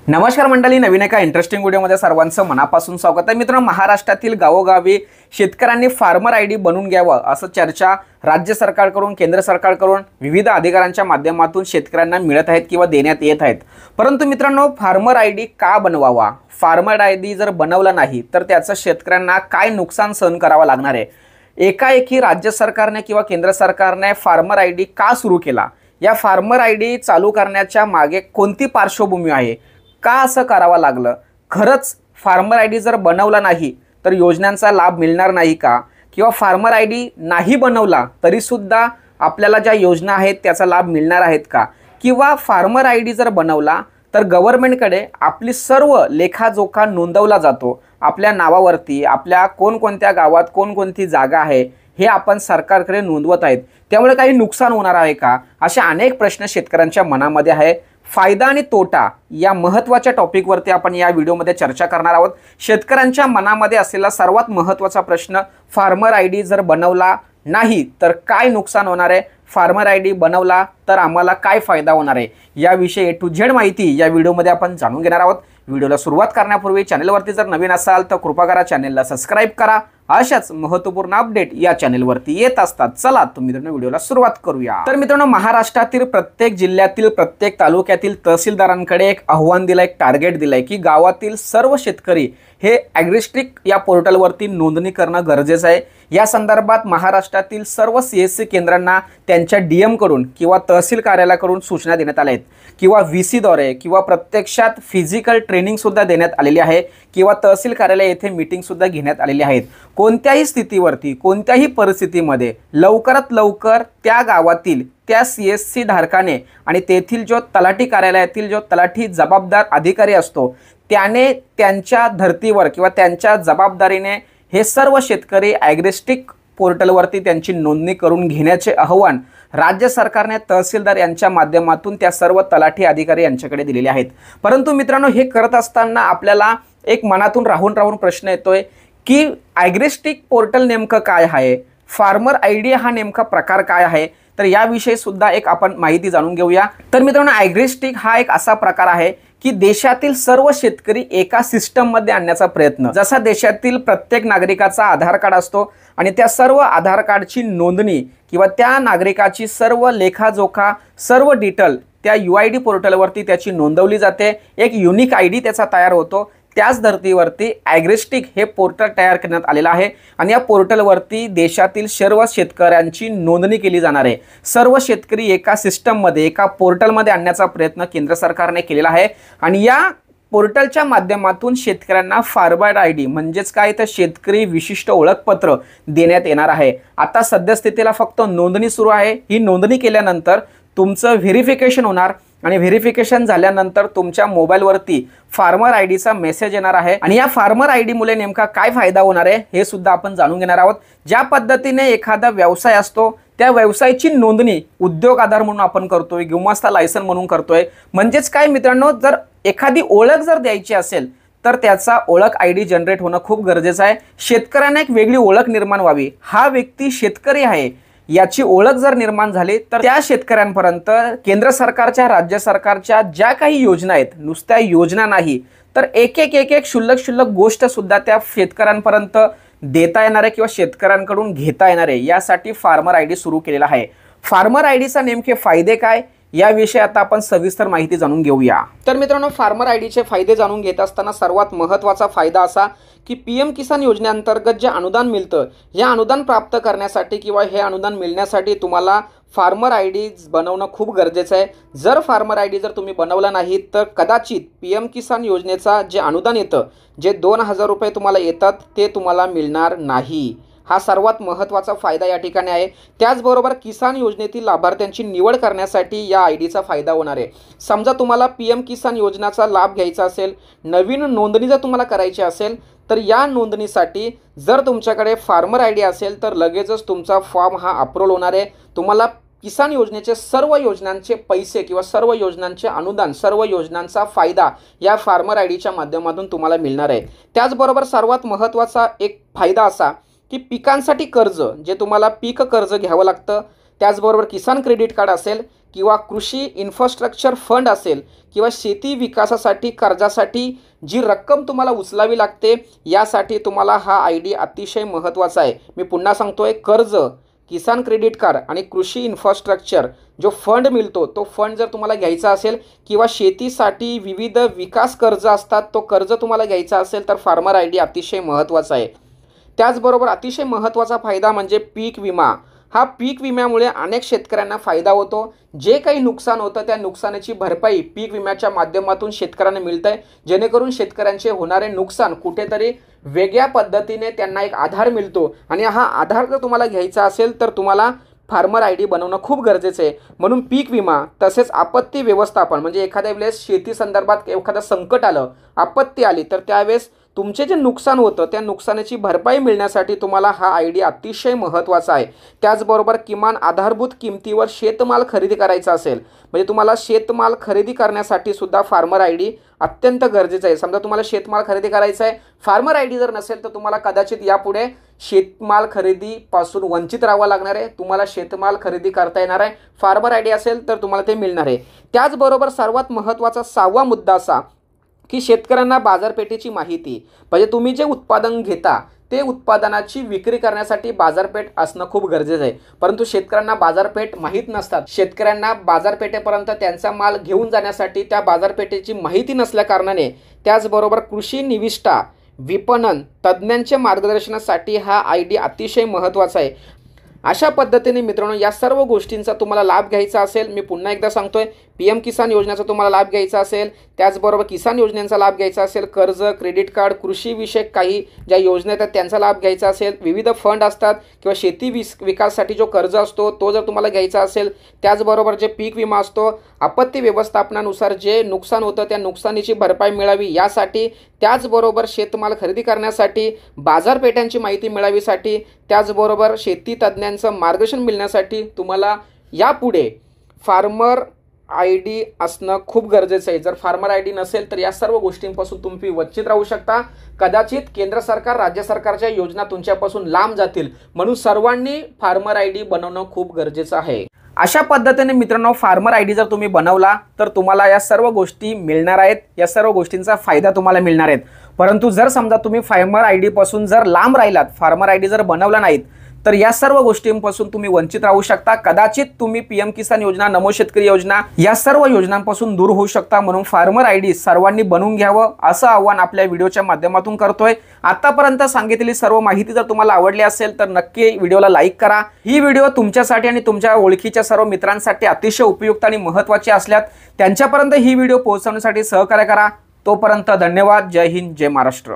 नमस्कार मंडळी, नवीन एका इंटरेस्टिंग व्हिडिओमध्ये सर्वांचं मनापासून स्वागत आहे। मित्रांनो, महाराष्ट्रातील गावोगावी शेतकऱ्यांनी फार्मर आयडी बनवून घ्यावं असं चर्चा राज्य सरकारकडून, केंद्र सरकारकडून विविध अधिकाऱ्यांच्या माध्यमातून शेतकऱ्यांना मिळत आहेत किंवा देण्यात येत आहेत। परंतु मित्रांनो, फार्मर आयडी का बनवावा? फार्मर आयडी जर बनवला नाही तर त्याचं शेतकऱ्यांना काय नुकसान सहन करावं लागणार आहे? एकाएकी राज्य सरकारने किंवा केंद्र सरकारने फार्मर आयडी का सुरू केला? या फार्मर आयडी चालू करण्याच्या मागे कोणती पार्श्वभूमी आहे? का असं करावं लागलं? खरंच फार्मर आयडी जर बनवला नाही तर योजनांचा लाभ मिळणार नाही का? किंवा फार्मर आयडी नाही बनवला तरीसुद्धा आपल्याला ज्या योजना आहेत त्याचा लाभ मिळणार आहेत का? किंवा फार्मर आयडी जर बनवला तर गव्हर्नमेंटकडे आपली सर्व लेखाजोखा नोंदवला जातो आपल्या नावावरती, आपल्या कोणकोणत्या गावात कोणकोणती जागा आहे हे आपण सरकारकडे नोंदवत आहेत, त्यामुळे काही नुकसान होणार आहे का? अशा अनेक प्रश्न शेतकऱ्यांच्या मनामध्ये आहे। फायदा आणि तोटा या महत्त्वाच्या टॉपिकवरती आपण या व्हिडिओमध्ये चर्चा करणार आहोत। शेतकऱ्यांच्या मनामध्ये असलेला सर्वात महत्त्वाचा प्रश्न, फार्मर आयडी जर बनवला नाही तर काय नुकसान होणार आहे? फार्मर आयडी बनवला तर आम्हाला काय फायदा होणार आहे? याविषयी A to Z माहिती या व्हिडिओमध्ये आपण जाणून घेणार आहोत। व्हिडिओला सुरुवात करण्यापूर्वी चॅनलवरती जर नवीन असाल तर कृपा करा चॅनलला सबस्क्राइब करा। अशाच महत्त्वपूर्ण अपडेट या चॅनलवरती येत असतात। चला तर मित्रांनो, व्हिडिओला सुरुवात करूया। तर मित्रांनो, महाराष्ट्रातील प्रत्येक जिल्ह्यातील प्रत्येक तालुक्यातील तहसीलदारांकडे एक आव्हान दिलं, एक टार्गेट दिलंय की गावातील सर्व शेतकरी हे ॲग्रिस्टिक या पोर्टलवरती नोंदणी करणं गरजेचं आहे। या संदर्भात महाराष्ट्रातील सर्व CSC केंद्रांना त्यांच्या DM कडून किंवा तहसील कार्यालयाकडून सूचना देण्यात आल्या आहेत, किंवा VC द्वारे किंवा प्रत्यक्षात फिजिकल ट्रेनिंग सुद्धा देण्यात आलेली आहे, किंवा तहसील कार्यालय येथे मीटिंग सुद्धा घेण्यात आलेली आहेत। कोणत्याही स्थितीवरती, कोणत्याही परिस्थितीमध्ये लवकरात लवकर त्या गावातील त्या CSC धारकाने आणि तेथील जो तलाठी कार्यालयातील जो तलाठी जबाबदार अधिकारी असतो त्याने त्यांच्या धर्तीवर किंवा त्यांच्या जबाबदारीने हे सर्व शेतकरी ॲग्रिस्टिक पोर्टलवरती त्यांची नोंदणी करून घेण्याचे आव्हान राज्य सरकारने तहसीलदार यांच्या माध्यमातून त्या सर्व तलाठी अधिकारी यांच्याकडे दिलेले आहेत। परंतु मित्रांनो, हे करत असताना आपल्याला एक मनातून राहून प्रश्न येतोय की ॲग्रिस्टिक पोर्टल नेमकं काय आहे? फार्मर आयडी हा नेमका प्रकार काय आहे? तर याविषयी सुद्धा एक आपण माहिती जाणून घेऊया। तर मित्रांनो, ॲग्रिस्टिक हा एक असा प्रकार आहे की देशातील सर्व शेतकरी एका सिस्टममध्ये आणण्याचा प्रयत्न। जसा देशातील प्रत्येक नागरिकाचा आधार कार्ड असतो आणि त्या सर्व आधार कार्डची नोंदणी किंवा त्या नागरिकाची सर्व लेखाजोखा, सर्व डिटेल त्या UID पोर्टलवरती त्याची नोंदवली जाते, एक युनिक ID त्याचा तयार होतो। त्याच धर्तीवरती ॲग्रिस्टिक हे पोर्टल तयार करण्यात आलेलं आहे आणि या पोर्टलवरती देशातील सर्व शेतकऱ्यांची नोंदणी केली जाणार आहे। सर्व शेतकरी एका सिस्टममध्ये, एका पोर्टलमध्ये आणण्याचा प्रयत्न केंद्र सरकारने केलेला आहे आणि या पोर्टलच्या माध्यमातून शेतकऱ्यांना फार्मर आयडी म्हणजेच काय, तर शेतकरी विशिष्ट ओळखपत्र देण्यात येणार आहे। आता सद्यस्थितीला फक्त नोंदणी सुरू आहे। ही नोंदणी केल्यानंतर तुमचं व्हेरिफिकेशन होणार आणि व्हेरिफिकेशन झाल्यानंतर तुमच्या मोबाईलवरती फार्मर आयडीचा मेसेज येणार आहे आणि या फार्मर आयडी मुळे नेमका काय फायदा होणार आहे हे सुद्धा आपण जाणून घेणार आहोत। ज्या पद्धतीने एखादा व्यवसाय असतो त्या व्यवसायाची नोंदणी उद्योग आधार म्हणून आपण करतोय, गुमास्ता लायसन म्हणून करतोय। म्हणजेच काय मित्रांनो, जर एखादी ओळख जर द्यायची असेल तर त्याचा ओळख ID जनरेट होणं खूप गरजेचं आहे। शेतकऱ्यांना एक वेगळी ओळख निर्माण व्हावी, हा व्यक्ती शेतकरी आहे याची ओळख जर निर्माण झाली तर त्या शेतकऱ्यांपर्यंत केंद्र सरकारच्या, राज्य सरकारच्या ज्या काही योजना आहेत, नुसत्या योजना नाही तर एक क्षुल्लक गोष्ट सुद्धा त्या शेतकऱ्यांपर्यंत देता येणार आहे किंवा शेतकऱ्यांकडून घेता येणार आहे। यासाठी फार्मर आयडी सुरू केलेला आहे। फार्मर आयडीचा नेमके फायदे काय याविषयी आता आपण सविस्तर माहिती जाणून घेऊया। तर मित्रांनो, फार्मर आयडीचे फायदे जाणून घेत असताना सर्वात महत्त्वाचा फायदा असा की PM किसान योजनेअंतर्गत जे अनुदान मिळतं, हे अनुदान प्राप्त करण्यासाठी किंवा हे अनुदान मिळण्यासाठी तुम्हाला फार्मर आयडी बनवणं खूप गरजेचं आहे। जर फार्मर आयडी जर तुम्ही बनवला नाही तर कदाचित PM किसान योजनेचा जे अनुदान येतं, जे 2000 रुपये तुम्हाला येतात ते तुम्हाला मिळणार नाही। हा सर्वात महत्त्वाचा फायदा या ठिकाणी आहे। त्याचबरोबर किसान योजनेतील लाभार्थ्यांची निवड करण्यासाठी या आयडीचा फायदा होणार आहे। समजा तुम्हाला PM किसान योजनेचा लाभ घ्यायचा असेल, नवीन नोंदणी जर तुम्हाला करायची असेल तर या नोंदणीसाठी जर तुमच्याकडे फार्मर आयडी असेल तर लगेचच तुमचा फॉर्म हा अप्रूव्ह होणार आहे। तुम्हाला किसान योजनेचे सर्व योजनांचे पैसे किंवा सर्व योजनांचे अनुदान, सर्व योजनांचा फायदा या फार्मर आयडीच्या माध्यमातून तुम्हाला मिळणार आहे। त्याचबरोबर सर्वात महत्त्वाचा एक फायदा असा की पिकांसाठी कर्ज, जे तुम्हाला पीक कर्ज घ्यावं लागतं, त्याचबरोबर किसान क्रेडिट कार्ड असेल किंवा कृषी इन्फ्रास्ट्रक्चर फंड असेल किंवा शेती विकासासाठी कर्जासाठी जी रक्कम तुम्हाला उचलावी लागते, यासाठी तुम्हाला हा ID अतिशय महत्त्वाचा आहे। मी पुन्हा सांगतोय, कर्ज, किसान क्रेडिट कार्ड आणि कृषी इन्फ्रास्ट्रक्चर जो फंड मिळतो तो फंड जर तुम्हाला घ्यायचा असेल किंवा शेतीसाठी विविध विकास कर्ज असतात तो कर्ज तुम्हाला घ्यायचा असेल तर फार्मर ID अतिशय महत्त्वाचा आहे। त्याचबरोबर अतिशय महत्त्वाचा फायदा म्हणजे पीक विमा। हा पीक विम्यामुळे अनेक शेतकऱ्यांना फायदा होतो। जे काही नुकसान होतं त्या नुकसानाची भरपाई पीक विम्याच्या माध्यमातून शेतकऱ्यांना मिळते, जेणेकरून शेतकऱ्यांचे होणारे नुकसान कुठेतरी वेगळ्या पद्धतीने त्यांना एक आधार मिळतो। आणि हा आधार जर तुम्हाला घ्यायचा असेल तर तुम्हाला फार्मर ID बनवणं खूप गरजेचं आहे। म्हणून पीक विमा तसेच आपत्ती व्यवस्थापन म्हणजे एखाद्या वेळेस शेती संदर्भात एखादं संकट आलं, आपत्ती आली, तर त्यावेळेस तुमचे जे नुकसान होतं त्या नुकसानाची भरपाई मिळण्यासाठी तुम्हाला हा ID अतिशय महत्त्वाचा आहे। त्याचबरोबर किमान आधारभूत किमतीवर शेतमाल खरेदी करायचा असेल म्हणजे तुम्हाला शेतमाल खरेदी करण्यासाठी सुद्धा फार्मर ID अत्यंत गरजेचं आहे। समजा तुम्हाला शेतमाल खरेदी करायचा आहे, फार्मर ID जर नसेल तर तुम्हाला कदाचित यापुढे शेतमाल खरेदीपासून वंचित राहावं लागणार आहे। तुम्हाला शेतमाल खरेदी करता येणार आहे, फार्मर ID असेल तर तुम्हाला ते मिळणार आहे। त्याचबरोबर सर्वात महत्त्वाचा 6वा मुद्दा असा की शेतकऱ्यांना बाजारपेठेची माहिती, म्हणजे तुम्ही जे उत्पादन घेता ते उत्पादनाची विक्री करण्यासाठी बाजारपेठ असणं खूप गरजेचं आहे। परंतु शेतकऱ्यांना बाजारपेठ माहीत नसतात। शेतकऱ्यांना बाजारपेठेपर्यंत त्यांचा माल घेऊन जाण्यासाठी त्या बाजारपेठेची माहिती नसल्या कारणाने, त्याचबरोबर कृषी निविष्ठा, विपणन तज्ज्ञांच्या मार्गदर्शनासाठी हा ID अतिशय महत्त्वाचा आहे। अशा पद्धतीने मित्रांनो या सर्व गोष्टींचा तुम्हाला लाभ घ्यायचा असेल, मी पुन्हा एकदा सांगतोय, PM किसान योजनेचा तुम्हाला लाभ घ्यायचा असेल, त्याचबरोबर किसान योजनेचा लाभ घ्यायचा असेल, कर्ज, क्रेडिट कार्ड, कृषी विषयक काही ज्या योजना आहेत त्यांचा लाभ घ्यायचा असेल, विविध फंड असतात किंवा शेती विकासासाठी जो कर्ज असतो तो जर तुम्हाला घ्यायचा असेल, त्याचबरोबर जे पीक विमा असतो, आपत्ती व्यवस्थापनानुसार जे नुकसान होतं त्या नुकसानीची भरपाई मिळावी यासाठी, त्याचबरोबर शेतमाल खरेदी करण्यासाठी, बाजारपेठांची माहिती मिळावीसाठी, त्याचबरोबर शेती तज्ज्ञांचं मार्गदर्शन मिळण्यासाठी तुम्हाला यापुढे फार्मर ID असणं खूप गरजेचं आहे। जर फार्मर ID नसेल तर या सर्व गोष्टींपासून तुम्ही वंचित राहू शकता। कदाचित केंद्र सरकार, राज्य सरकारच्या योजना तुमच्यापासून लांब जातील, म्हणून सर्वांनी फार्मर ID बनवणं खूप गरजेचं आहे। अशा पद्धतीने मित्रांनो फार्मर ID जर तुम्ही बनवला तर तुम्हाला या सर्व गोष्टी मिळणार आहेत, या सर्व गोष्टींचा फायदा तुम्हाला मिळणार आहेत। परंतु जर समजा तुम्ही फार्मर ID पासून जर लांब राहिलात, फार्मर ID जर बनवला नाहीत तर या सर्व गोष्टींपासून तुम्ही वंचित राहू शकता। कदाचित तुम्ही PM किसान योजना, नमो शेतकरी योजना या सर्व योजनांपासून दूर होऊ शकता। म्हणून फार्मर ID सर्वांनी बनवून घ्यावं असं आव्हान आपल्या व्हिडिओच्या माध्यमातून करतोय। आतापर्यंत सांगितलेली सर्व माहिती जर तुम्हाला आवडली असेल तर नक्की व्हिडिओला लाईक करा। ही व्हिडिओ तुमच्यासाठी आणि तुमच्या ओळखीच्या सर्व मित्रांसाठी अतिशय उपयुक्त आणि महत्त्वाची असल्यात त्यांच्यापर्यंत ही व्हिडिओ पोहोचवण्यासाठी सहकार्य करा। तोपर्यंत धन्यवाद। जय हिंद, जय महाराष्ट्र।